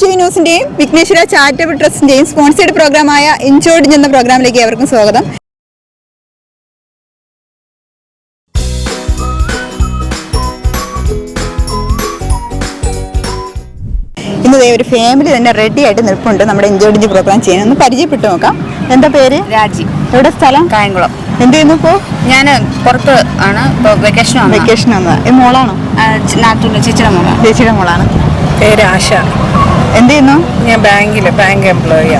T V ന്യൂസിന്റെയും Vighneshwara charitable ട്രസ്റ്റിന്റെയും sponsored പ്രോഗ്രാമായ ഇൻചോർജ് എന്ന പ്രോഗ്രാമിലേക്ക് ഏവർക്കും സ്വാഗതം. ഇന്ന് ഒരു ഫാമിലി തന്നെ റെഡി ആയിട്ട് നിൽപ്പുണ്ട് നമ്മുടെ ഇൻചോർജ് പ്രോഗ്രാം ചെയ്യാൻ. ഒന്ന് പരിചയപ്പെട്ടു നോക്കാം. എന്താ പേര്? രാജി. എവിടെ സ്ഥലം? കായംകുളം. എന്ത് ചെയ്യുന്നു ഇപ്പോ? ഞാൻ പുറത്ത് ആണ്, വെക്കേഷൻ വന്നത്. മോളാണോ? ചേച്ചിയുടെ മോളാണ്. പേര് ആശ. എന്ത് ചെയ്യുന്നു? ഞാൻ ബാങ്ക് എംപ്ലോയിയാ.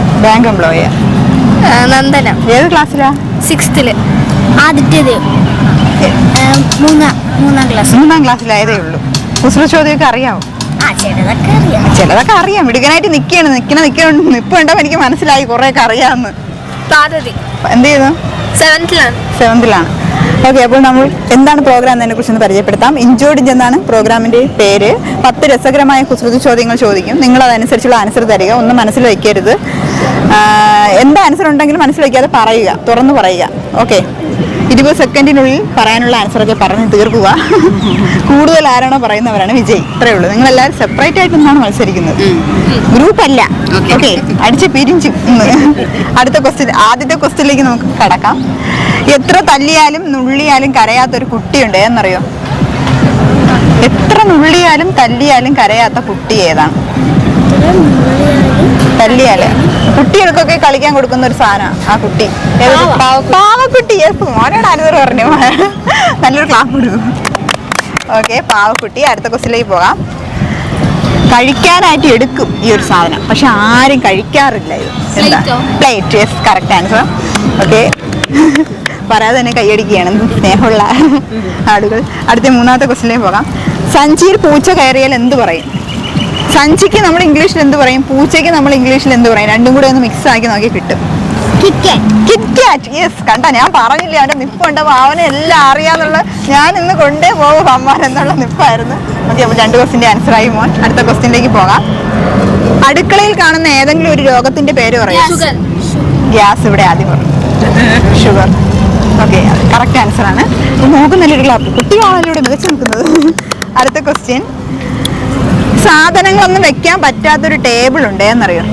നന്ദന. ഏത് ക്ലാസ്സിലാ? 6th. ആദ്യത്തേത് മൂന്നാം ക്ലാസ്സിലായതേ ഉള്ളൂ. കുസൃ ചോദ്യമൊക്കെ അറിയാമോ? ചിലതൊക്കെ അറിയാം. മിടുക്കനായിട്ട് നിപ്പുണ്ടോ എനിക്ക് മനസ്സിലായി. കുറെയൊക്കെ അറിയാമെന്ന്. എന്ത് ചെയ്യുന്നു? 7th-ലാണ്. ഓക്കെ, അപ്പോൾ നമ്മൾ എന്താണ് പ്രോഗ്രാം എന്നതിനെ കുറിച്ചൊന്ന് പരിചയപ്പെടുത്താം. ഇൻജോർജ് എന്നാണ് പ്രോഗ്രാമിന്റെ പേര്. 10 രസകരമായ കുസൃതി ചോദ്യങ്ങൾ ചോദിക്കും. നിങ്ങൾ അതനുസരിച്ചുള്ള ആൻസർ തരിക. ഒന്നും മനസ്സിൽ വയ്ക്കരുത്. എന്ത് ആൻസർ ഉണ്ടെങ്കിലും മനസ്സിൽ വയ്ക്കാതെ പറയുക, തുറന്നു പറയുക. ഓക്കെ, 20 സെക്കൻഡിനുള്ളിൽ പറയാനുള്ള ആൻസറൊക്കെ പറഞ്ഞ് തീർക്കുക. കൂടുതൽ ആരാണോ പറയുന്നവരാണ് വിജയ്. ഇത്രയേ ഉള്ളൂ. നിങ്ങളെല്ലാവരും സെപ്പറേറ്റ് ആയിട്ട് നിന്നാണ് മത്സരിക്കുന്നത്, ഗ്രൂപ്പ് അല്ല. ഓക്കെ, അടിച്ച് പിരിഞ്ചും. ആദ്യത്തെ ക്വസ്റ്റ്യനിലേക്ക് നമുക്ക് കടക്കാം. എത്ര തല്ലിയാലും നുള്ളിയാലും കരയാത്തൊരു കുട്ടിയുണ്ട്, എന്നറിയോ? എത്ര നുള്ളിയാലും തല്ലിയാലും കരയാത്ത കുട്ടി ഏതാണ്? തല്ലിയാല് കുട്ടികൾക്കൊക്കെ കളിക്കാൻ കൊടുക്കുന്ന ഒരു സാധനം. ആ കുട്ടി പാവക്കുട്ടി. മോനോട് അനുവർ പറഞ്ഞു. നല്ലൊരു ക്ലാസ് കൊടുക്കും. ഓക്കെ, പാവക്കുട്ടി. അടുത്ത ക്വസ്റ്റ്യനിലേക്ക് പോകാം. കഴിക്കാനായിട്ട് എടുക്കും ഈ ഒരു സാധനം, പക്ഷെ ആരും കഴിക്കാറില്ല. ഇത് എന്താ? Plate. Yes, correct answer. Okay, പറയാതെ തന്നെ കൈയടിക്കുകയാണ് സ്നേഹമുള്ള ആളുകൾ. അടുത്ത 3ാമത്തെ ക്വസ്റ്റ്യനിലേക്ക് പോകാം. സഞ്ചിയിൽ പൂച്ച കയറിയാൽ എന്ത് പറയും? സഞ്ചിക്ക് നമ്മൾ ഇംഗ്ലീഷിൽ എന്ത് പറയും? പൂച്ചയ്ക്ക് നമ്മൾ ഇംഗ്ലീഷിൽ എന്ത് പറയും? രണ്ടും കൂടെ ഒന്ന് മിക്സ് ആക്കി നോക്കി കിട്ടും. കിറ്റ്കാറ്റ്. യെസ്, കണ്ട, ഞാൻ പറഞ്ഞില്ലേ അവന്റെ നിപ്പുണ്ട്. അവനെ എല്ലാം അറിയാന്നുള്ള, ഞാൻ ഇന്ന് കൊണ്ടേ പോകും അമ്മാൻ എന്നുള്ള നിപ്പായിരുന്നു. ഓക്കെ, അപ്പോൾ 2 ക്വസ്റ്റിന്റെ ആൻസർ ആയി മോൻ. അടുത്ത ക്വസ്റ്റ്യനിലേക്ക് പോകാം. അടുക്കളയിൽ കാണുന്ന ഏതെങ്കിലും ഒരു രോഗത്തിന്റെ പേര് പറയാം. ഗ്യാസ് ഇവിടെ ആദ്യം പറഞ്ഞു. ഷുഗർ. ഓക്കെ, കറക്റ്റ് ആൻസർ ആണ്. നോക്കുന്നില്ലൊരു ക്ലാപ്പ്. കുട്ടികളാണല്ലോ ഇവിടെ മികച്ചു നിൽക്കുന്നത്. അടുത്ത ക്വസ്റ്റ്യൻ. സാധനങ്ങളൊന്നും വെക്കാൻ പറ്റാത്തൊരു ടേബിൾ ഉണ്ട്, എന്നറിയോ?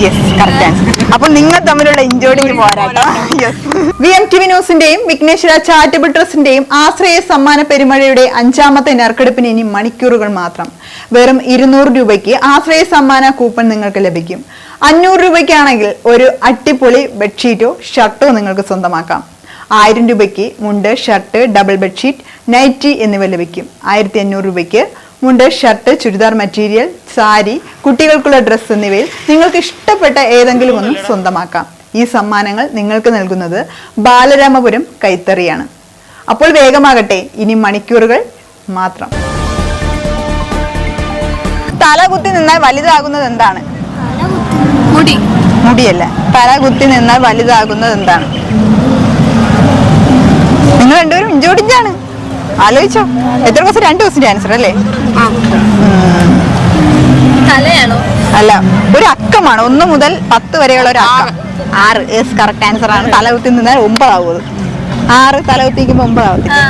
Yes, correct answer. അപ്പൊ നിങ്ങൾ തമ്മിലുള്ള ഇൻജോർജിങ് പോരാട്ടോ. യെസ്. VMTV ന്യൂസിന്റെയും വിഘ്നേശ്വര ചാരിറ്റബിൾ ട്രസ്റ്റിന്റെയും ആശ്രയ സമ്മാന പെരുമഴയുടെ 5ാമത്തെ നറുക്കെടുപ്പിന് ഇനി മണിക്കൂറുകൾ മാത്രം. വെറും 200 രൂപയ്ക്ക് ആശ്രയ സമ്മാന കൂപ്പൺ നിങ്ങൾക്ക് ലഭിക്കും. 500 രൂപയ്ക്കാണെങ്കിൽ ഒരു അട്ടിപ്പൊളി ബെഡ്ഷീറ്റോ ഷർട്ടോ നിങ്ങൾക്ക് സ്വന്തമാക്കാം. 1000 രൂപയ്ക്ക് മുണ്ട്, ഷർട്ട്, ഡബിൾ ബെഡ്ഷീറ്റ്, നൈറ്റി എന്നിവ ലഭിക്കും. 1500 രൂപയ്ക്ക് മുണ്ട്, ഷർട്ട്, ചുരിദാർ മെറ്റീരിയൽ, സാരി, കുട്ടികൾക്കുള്ള ഡ്രസ്സ് എന്നിവയിൽ നിങ്ങൾക്ക് ഇഷ്ടപ്പെട്ട ഏതെങ്കിലും ഒന്ന് സ്വന്തമാക്കാം. ഈ സമ്മാനങ്ങൾ നിങ്ങൾക്ക് നൽകുന്നത് ബാലരാമപുരം കൈത്തറിയാണ്. അപ്പോൾ വേഗമാകട്ടെ, ഇനി മണിക്കൂറുകൾ മാത്രം. തല കുത്തി നിന്നാൽ വലുതാകുന്നത് എന്താണ്? മുടിയല്ല. തല കുത്തി നിന്നാൽ വലുതാകുന്നത് എന്താണ്? നിങ്ങൾ രണ്ടുപേരും ഇഞ്ചോടിഞ്ചാണ്. ആലോചിച്ചോ. എത്ര ക്വസ്റ്റ്യൻ? 2 ക്വസ്റ്റ്യന്റെ ആൻസർ അല്ലേ? അല്ല, ഒരു അക്കമാണ്. 1 മുതൽ 10 വരെയുള്ള ഒരു അക്കം. 6. യെസ്, കറക്റ്റ് ആൻസർ ആണ്. തലകുത്തി നിന്നാൽ 9 ആവുന്നത്. 6 തലകുത്തിക്കുമ്പോ 9 ആവത്തില്ല.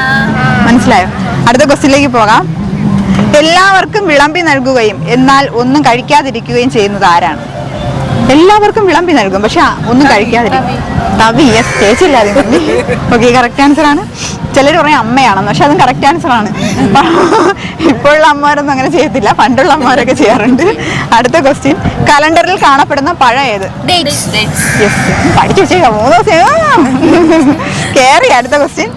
മനസ്സിലായോ? അടുത്ത ക്വസ്റ്റ്യനിലേക്ക് പോകാം. എല്ലാവർക്കും വിളമ്പി നൽകുകയും എന്നാൽ ഒന്നും കഴിക്കാതിരിക്കുകയും ചെയ്യുന്നത് ആരാണ്? എല്ലാവർക്കും വിളമ്പി നൽകും, പക്ഷെ ഒന്നും കഴിക്കാതിരിക്കും. തവി. യെസ്, ചേച്ചില്ലാതെ. ഓക്കെ, കറക്റ്റ് ആൻസർ ആണ്. ചിലർ പറയും അമ്മയാണെന്ന്, പക്ഷെ അതും കറക്റ്റ് ആൻസർ ആണ്. ഇപ്പോഴുള്ള അമ്മമാരൊന്നും അങ്ങനെ ചെയ്യത്തില്ല, പണ്ടുള്ള അമ്മമാരൊക്കെ ചെയ്യാറുണ്ട്. അടുത്ത ക്വസ്റ്റ്യൻ. കലണ്ടറിൽ കാണപ്പെടുന്ന പഴം ഏത്? യെസ്, പഠിച്ചു വെച്ചേക്കാം. 3 ദിവസം കേറി. അടുത്ത ക്വസ്റ്റ്യൻ.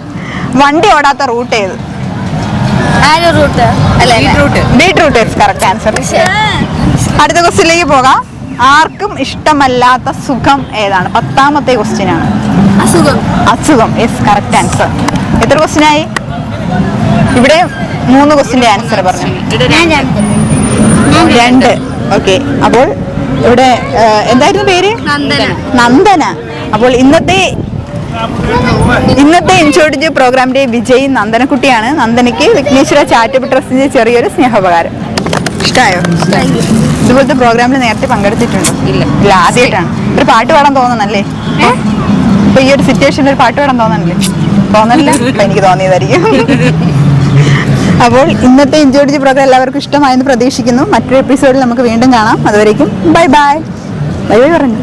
വണ്ടി ഓടാത്ത റൂട്ട് ഏത്? ബീട്രൂട്ട്. Yes, correct answer. അടുത്ത ക്വസ്റ്റ്യനിലേക്ക് പോകാം. ആർക്കും ഇഷ്ടമല്ലാത്ത സുഖം ഏതാണ്? 10ാമത്തെ ക്വസ്റ്റ്യൻ ആണ്. അസുഖം. Yes, correct answer. എത്ര ക്വസ്റ്റ്യൻ ആയി? ഇവിടെ 3 ക്വസ്റ്റ്യന്റെ ആൻസർ പറഞ്ഞു. 2. ഓക്കെ, അപ്പോൾ ഇവിടെ എന്തായിരുന്നു പേര്? നന്ദന. അപ്പോൾ ഇന്നത്തെ ഇൻചോർജ് പ്രോഗ്രാമിന്റെ വിജയ് നന്ദനക്കുട്ടിയാണ്. നന്ദനയ്ക്ക് വിഘ്നേശ്വര ചാരിറ്റബിൾ ട്രസ്റ്റിന്റെ ചെറിയൊരു സ്നേഹോപകാരം. ഇഷ്ടമായോ? ഇതുപോലത്തെ പ്രോഗ്രാമിൽ നേരത്തെ പങ്കെടുത്തിട്ടുണ്ട്? ഇല്ല, ആദ്യമായിട്ടാണ്. ഒരു പാട്ട് പാടാൻ തോന്നുന്നല്ലേ? ഇപ്പൊ ഈ ഒരു സിറ്റുവേഷനിൽ ഒരു പാട്ട് പാടാൻ തോന്നണില്ലേ? തോന്നണില്ല? അപ്പൊ എനിക്ക് തോന്നിയതായിരിക്കും. അപ്പോൾ ഇന്നത്തെ ഇഞ്ചോടിജി പ്രോഗ്രാം എല്ലാവർക്കും ഇഷ്ടമായെന്ന് പ്രതീക്ഷിക്കുന്നു. മറ്റൊരു എപ്പിസോഡിൽ നമുക്ക് വീണ്ടും കാണാം. അതുവരേക്കും ബൈ ബൈ. ബൈ ബൈ പറഞ്ഞു.